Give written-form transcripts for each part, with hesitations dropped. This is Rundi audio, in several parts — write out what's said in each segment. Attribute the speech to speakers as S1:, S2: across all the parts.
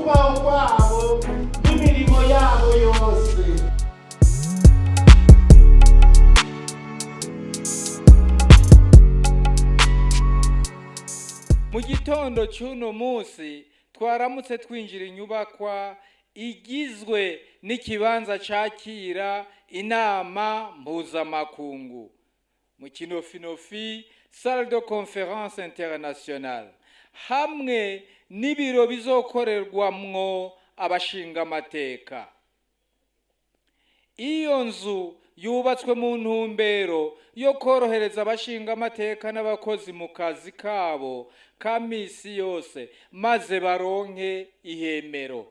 S1: kubaho kwabo n'imirimo yabo yose. Mu gitondo cy'uno munsi twaramutse twinjira inyubakwa igizwe n'ikibanza cakira inama mpuzamakungu mu kinofinofi salle de conférence internationale, hamwe n'ibiro bizokorerwamwo abashingamateka. Iyo nzu yubatswe mu ntumbero yo korohereza abashingamateka n'abakozi mu kazi kabo ka misi yose, maze baronke ihemero.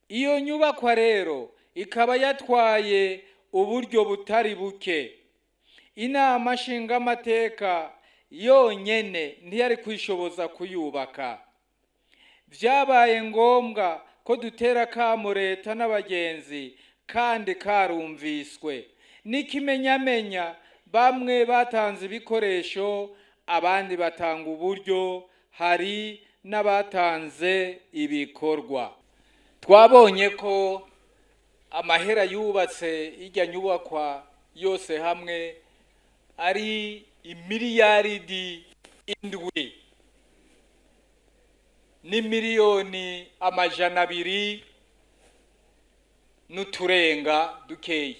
S1: Iyo nyubakwa rero ikaba yatwaye uburyo butari buke. Inama Nshingamateka yonyene ntiyari kwishoboza kuyubaka. Vyabaye ngombwa ko dutera kamo leta n'abagenzi, kandi karumviswe. N'ikimenyamenya bamwe batanze ibikoresho, abandi batanga uburyo, hari n'abatanze ibikorwa. Twabonye ko amahera yubatse irya nyubakwa yose hamwe ari imiriyaridi indwi n'imiliyoni 200 n'uturenga dukeyi.